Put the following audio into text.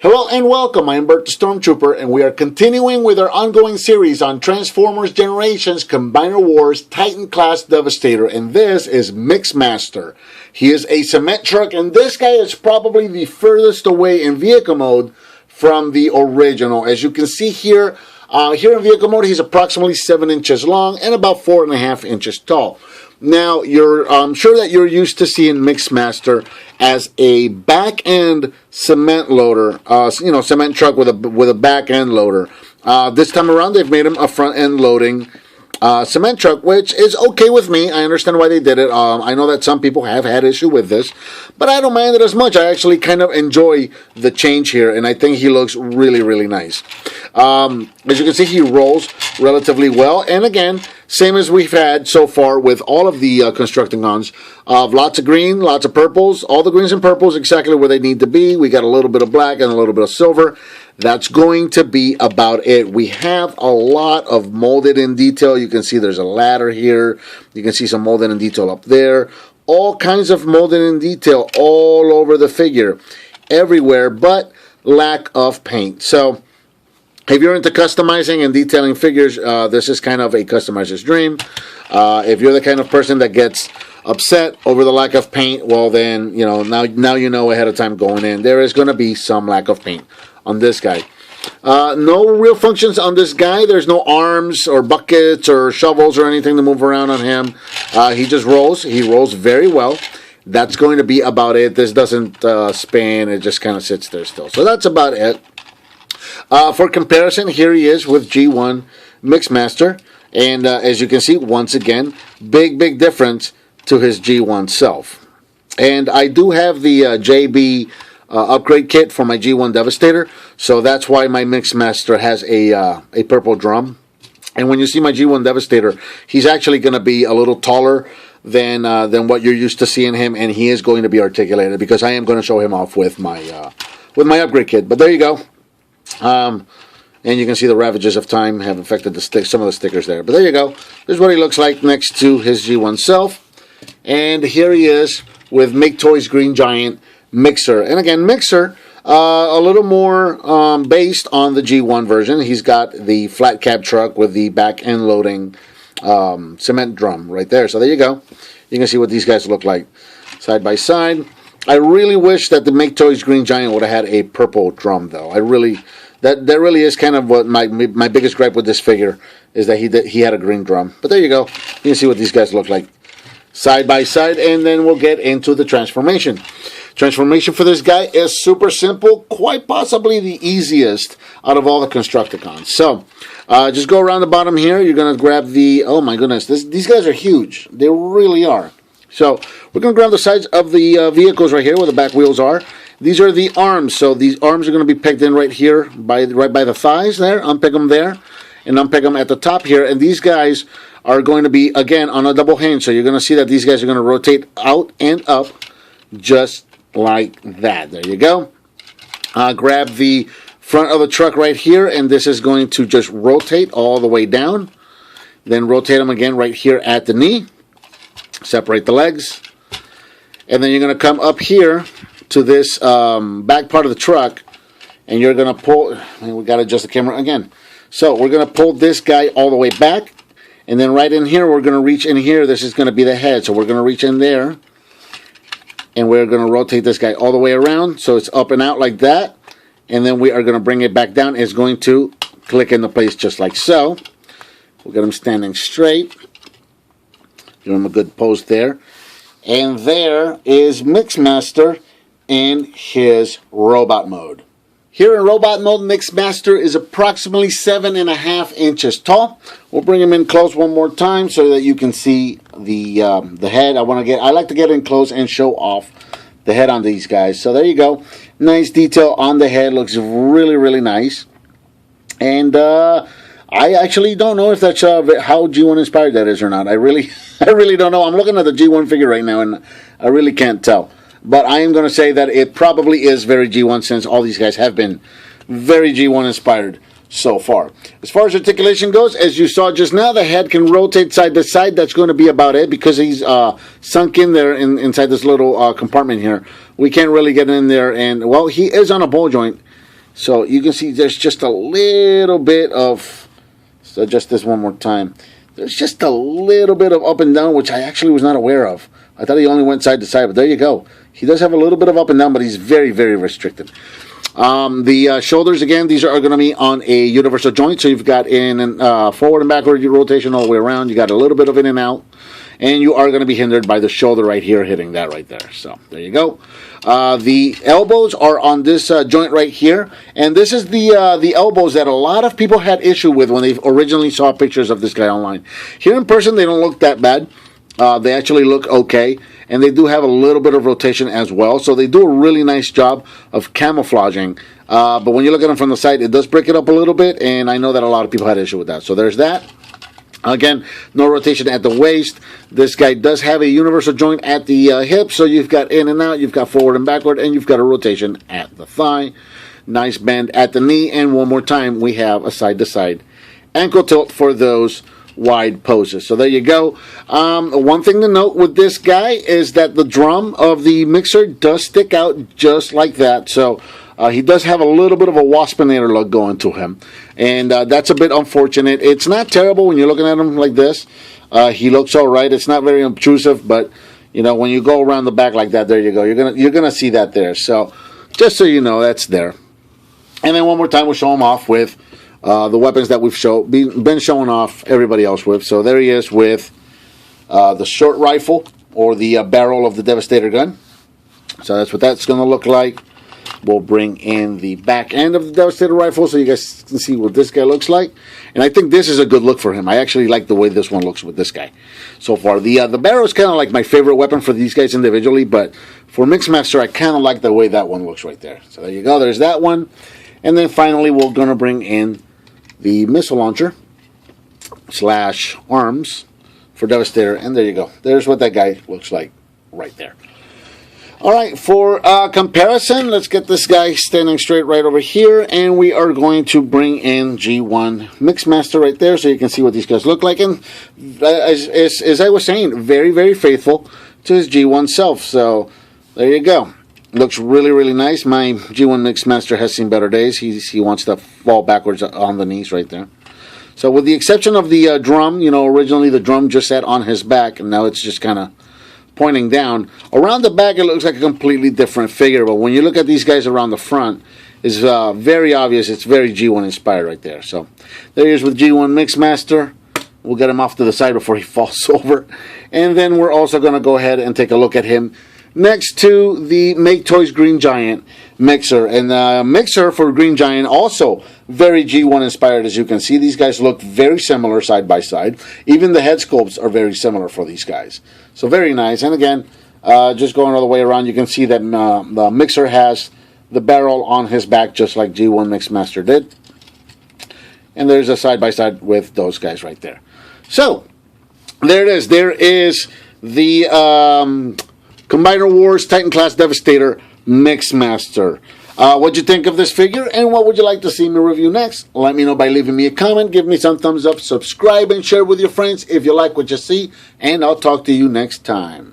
Hello and welcome, I am Bert the Stormtrooper, and we are continuing with our ongoing series on Transformers Generations Combiner Wars Titan Class Devastator, and this is Mixmaster. He is a cement truck, and this guy is probably the furthest away in vehicle mode from the original. As you can see here, here in vehicle mode, he's approximately 7 inches long and about 4.5 inches tall. Now, I'm sure that you're used to seeing Mixmaster as a back-end cement loader, cement truck with a back-end loader. This time around, they've made him a front-end loading cement truck, which is okay with me. I understand why they did it. I know that some people have had issue with this, but I don't mind it as much. I actually kind of enjoy the change here, and I think he looks really, really nice. As you can see, he rolls relatively well, and again, same as we've had so far with all of the Constructicons. Lots of green, lots of purples, all the greens and purples exactly where they need to be. We got a little bit of black and a little bit of silver. That's going to be about it. We have a lot of molded in detail. You can see there's a ladder here. You can see some molded in detail up there. All kinds of molded in detail all over the figure. Everywhere, but lack of paint. So if you're into customizing and detailing figures, this is kind of a customizer's dream. If you're the kind of person that gets upset over the lack of paint, well then, now you know ahead of time going in. There is going to be some lack of paint on this guy. No real functions on this guy. There's no arms or buckets or shovels or anything to move around on him. He just rolls. He rolls very well. That's going to be about it. This doesn't spin. It just kind of sits there still. So that's about it. For comparison, here he is with G1 Mixmaster. And as you can see, once again, big difference to his G1 self. And I do have the JB upgrade kit for my G1 Devastator. So that's why my Mixmaster has a purple drum. And when you see my G1 Devastator, he's actually going to be a little taller than what you're used to seeing him. And he is going to be articulated because I am going to show him off with my upgrade kit. But there you go. And you can see the ravages of time have affected some of the stickers there. But there you go. This is what he looks like next to his G1 self. And here he is with Make Toys Green Giant Mixer. And again, Mixer, a little more based on the G1 version. He's got the flat cab truck with the back end loading cement drum right there. So there you go. You can see what these guys look like side by side. I really wish that the Make Toys Green Giant would have had a purple drum, though. That really is kind of what my biggest gripe with this figure is that he had a green drum. But there you go. You can see what these guys look like side by side, and then we'll get into the transformation. Transformation for this guy is super simple, quite possibly the easiest out of all the Constructicons. So, just go around the bottom here. You're going to grab the, oh my goodness, these guys are huge. They really are. So, we're going to grab the sides of the vehicles right here where the back wheels are. These are the arms. So, these arms are going to be pegged in right here, right by the thighs there. Unpeg them there, and unpeg them at the top here. And these guys are going to be, again, on a double hinge. So, you're going to see that these guys are going to rotate out and up just like that. There you go. Grab the front of the truck right here, and this is going to just rotate all the way down. Then rotate them again right here at the knee. Separate the legs, and then you're going to come up here to this back part of the truck, and you're going to pull, and we got to adjust the camera again. So we're going to pull this guy all the way back, and then right in here we're going to reach in here. This is going to be the head, so we're going to reach in there, and we're going to rotate this guy all the way around so it's up and out like that, and then we are going to bring it back down. It's going to click into place just like so. We'll get him standing straight. Give him a good pose there. And there is Mixmaster in his robot mode. Here in robot mode, Mixmaster is approximately 7.5 inches tall. We'll bring him in close one more time so that you can see the head. I like to get in close and show off the head on these guys. So there you go. Nice detail on the head. Looks really, really nice. And I actually don't know if that's how G1 inspired that is or not. I really don't know. I'm looking at the G1 figure right now, and I really can't tell. But I am going to say that it probably is very G1, since all these guys have been very G1 inspired so far. As far as articulation goes, as you saw just now, the head can rotate side to side. That's going to be about it because he's sunk in there inside this little compartment here. We can't really get in there, and well, he is on a ball joint. So you can see there's just a little bit of, so adjust this one more time. There's just a little bit of up and down, which I actually was not aware of. I thought he only went side to side, but there you go. He does have a little bit of up and down, but he's very, very restricted. The shoulders, again, these are going to be on a universal joint. So you've got in and forward and backward rotation all the way around. You got a little bit of in and out. And you are going to be hindered by the shoulder right here, hitting that right there. So there you go. The elbows are on this joint right here. And this is the elbows that a lot of people had issue with when they originally saw pictures of this guy online. Here in person, they don't look that bad. They actually look okay. And they do have a little bit of rotation as well. So they do a really nice job of camouflaging. But when you look at them from the side, it does break it up a little bit. And I know that a lot of people had issue with that. So there's that. Again, no rotation at the waist. This guy does have a universal joint at the hip, so you've got in and out, you've got forward and backward, and you've got a rotation at the thigh. Nice bend at the knee, and one more time, we have a side-to-side ankle tilt for those wide poses. So there you go. One thing to note with this guy is that the drum of the mixer does stick out just like that. So he does have a little bit of a waspinator look going to him. And that's a bit unfortunate. It's not terrible when you're looking at him like this. He looks all right. It's not very obtrusive, but you know, when you go around the back like that, there you go. You're gonna see that there. So just so you know, that's there. And then one more time, we'll show him off with the weapons that we've been showing off everybody else with. So there he is with the short rifle, or the barrel of the Devastator gun. So that's what that's going to look like. We'll bring in the back end of the Devastator rifle so you guys can see what this guy looks like. And I think this is a good look for him. I actually like the way this one looks with this guy so far. The barrel is kind of like my favorite weapon for these guys individually, but for Mixmaster, I kind of like the way that one looks right there. So there you go. There's that one. And then finally, we're going to bring in the missile launcher / arms for Devastator. And there you go. There's what that guy looks like right there. All right, for comparison, let's get this guy standing straight right over here, and we are going to bring in G1 Mixmaster right there so you can see what these guys look like. And as I was saying, very, very faithful to his G1 self. So there you go. Looks really, really nice. My G1 Mixmaster has seen better days. He wants to fall backwards on the knees right there. So with the exception of the drum, you know, originally the drum just sat on his back, and now it's just kind of pointing down. Around the back, it looks like a completely different figure, but when you look at these guys around the front, it's very obvious. It's very G1 inspired right there. So there he is with G1 Mixmaster. We'll get him off to the side before he falls over. And then we're also going to go ahead and take a look at him next to the Make Toys Green Giant mixer. And the mixer for Green Giant also very G1 inspired, as you can see. These guys look very similar side by side. Even the head sculpts are very similar for these guys. So very nice. And again, just going all the way around, you can see that the mixer has the barrel on his back just like G1 Mixmaster did. And there's a side by side with those guys right there. So there it is. There is the Combiner Wars Titan Class Devastator Mixmaster. What'd you think of this figure, and what would you like to see me review next? Let me know by leaving me a comment, give me some thumbs up, subscribe, and share with your friends if you like what you see, and I'll talk to you next time.